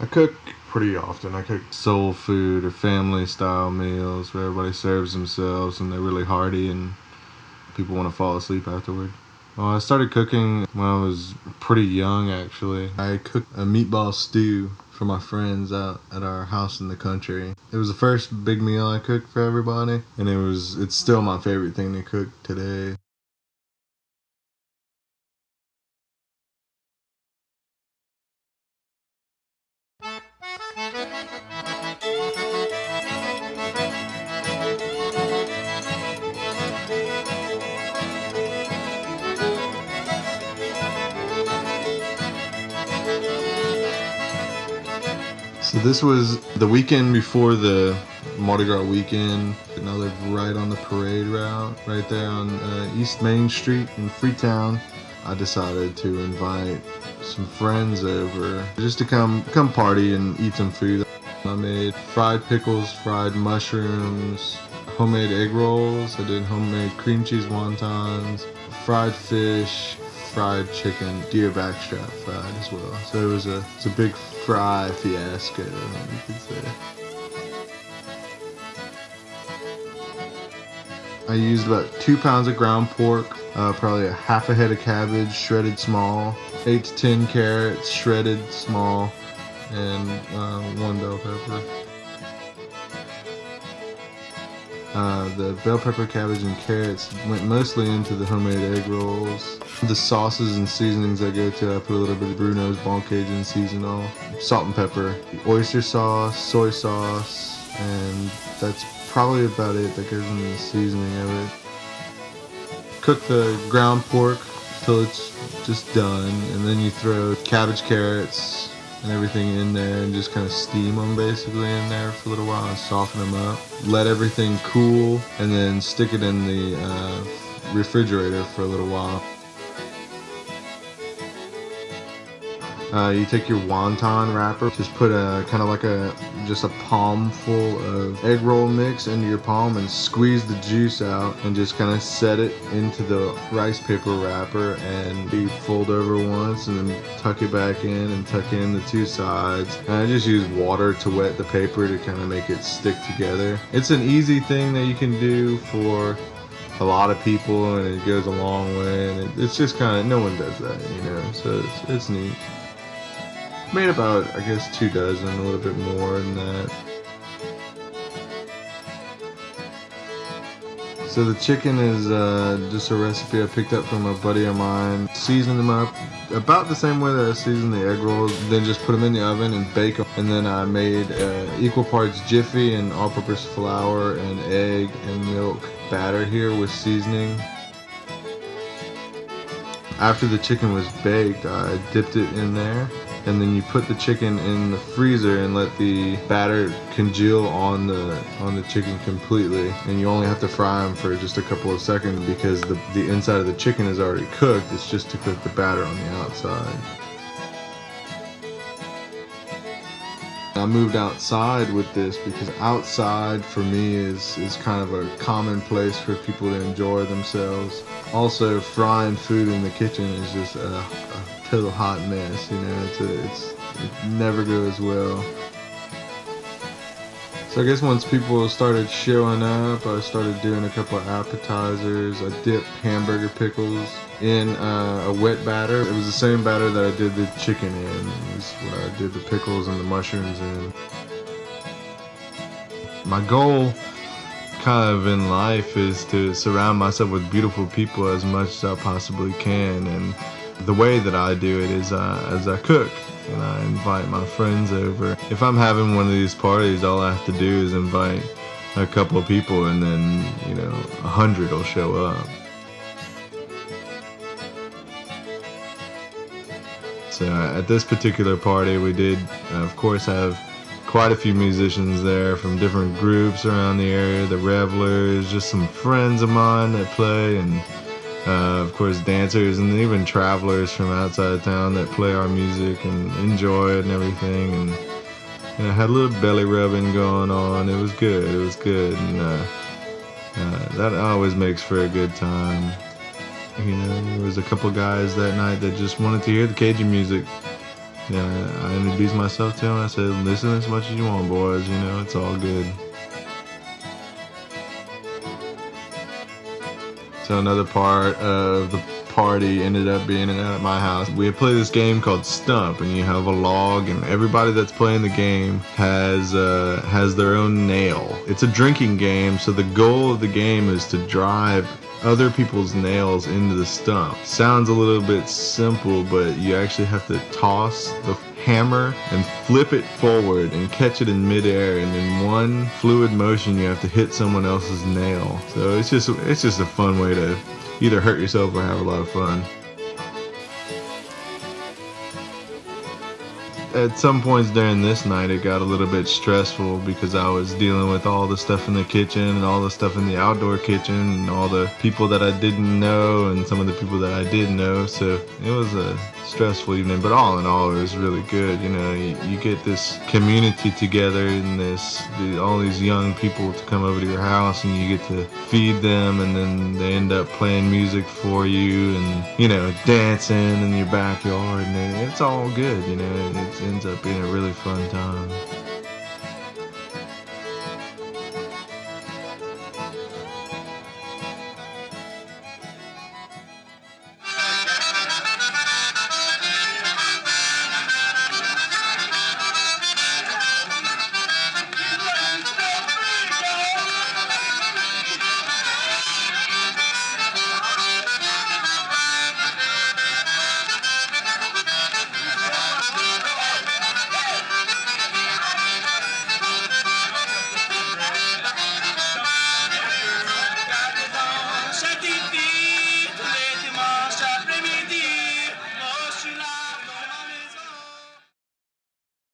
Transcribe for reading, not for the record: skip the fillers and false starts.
I cook pretty often. I cook soul food or family style meals where everybody serves themselves and they're really hearty and people want to fall asleep afterward. Well, I started cooking when I was pretty young, actually. I cooked a meatball stew for my friends out at our house in the country. It was the first big meal I cooked for everybody, and it's still my favorite thing to cook today. So this was the weekend before the Mardi Gras weekend, and I live right on the parade route, right there on East Main Street in Freetown. I decided to invite some friends over just to come party and eat some food. I made fried pickles, fried mushrooms, homemade egg rolls. I did homemade cream cheese wontons, fried fish, fried chicken, deer backstrap fried as well. So it's a big fry fiasco, you could say. I used about 2 pounds of ground pork, probably a half a head of cabbage, shredded small, 8 to 10 carrots, shredded small, and 1 bell pepper. The bell pepper, cabbage, and carrots went mostly into the homemade egg rolls. The sauces and seasonings I go to, I put a little bit of Bruno's Bon Cajun seasonal, salt and pepper, oyster sauce, soy sauce, and that's probably about it that goes into the seasoning of it. Cook the ground pork till it's just done, and then you throw cabbage, carrots, and everything in there and just kind of steam them basically in there for a little while and soften them up. Let everything cool and then stick it in the refrigerator for a little while. You take your wonton wrapper, just put just a palm full of egg roll mix into your palm and squeeze the juice out and just kind of set it into the rice paper wrapper and you fold over once and then tuck it back in and tuck in the 2 sides. And I just use water to wet the paper to kind of make it stick together. It's an easy thing that you can do for a lot of people and it goes a long way, and it's just kind of, no one does that, so it's neat. Made about, I guess, 2 dozen, a little bit more than that. So the chicken is just a recipe I picked up from a buddy of mine. Seasoned them up about the same way that I seasoned the egg rolls, then just put them in the oven and bake them. And then I made equal parts Jiffy and all-purpose flour and egg and milk batter here with seasoning. After the chicken was baked, I dipped it in there. And then you put the chicken in the freezer and let the batter congeal on the chicken completely. And you only have to fry them for just a couple of seconds because the inside of the chicken is already cooked. It's just to cook the batter on the outside. I moved outside with this because outside for me is kind of a common place for people to enjoy themselves. Also, frying food in the kitchen is just a total hot mess, it never goes well. So I guess once people started showing up, I started doing a couple of appetizers. I dipped hamburger pickles in a wet batter. It was the same batter that I did the chicken in. It was what I did the pickles and the mushrooms in. My goal kind of in life is to surround myself with beautiful people as much as I possibly can, and the way that I do it is as I cook and I invite my friends over. If I'm having one of these parties, all I have to do is invite a couple of people and then 100 will show up. So at this particular party we did of course have quite a few musicians there from different groups around the area, the revelers, just some friends of mine that play, and of course dancers and even travelers from outside of town that play our music and enjoy it and everything, and had a little belly rubbing going on. It was good, and that always makes for a good time. There was a couple guys that night that just wanted to hear the Cajun music, Yeah, I introduced myself to him. I said, listen as much as you want, boys. You know, it's all good. So another part of the party ended up being at my house. We play this game called Stump, and you have a log, and everybody that's playing the game has their own nail. It's a drinking game, so the goal of the game is to drive other people's nails into the stump. Sounds a little bit simple, but you actually have to toss the hammer and flip it forward and catch it in midair, and in one fluid motion you have to hit someone else's nail. So it's just a fun way to either hurt yourself or have a lot of fun. At some points during this night, it got a little bit stressful because I was dealing with all the stuff in the kitchen and all the stuff in the outdoor kitchen and all the people that I didn't know and some of the people that I did know. So it was a stressful evening, but all in all, it was really good. You know, you get this community together and all these young people to come over to your house, and you get to feed them, and then they end up playing music for you and, you know, dancing in your backyard, and it's all good. You know, it ends up being a really fun time.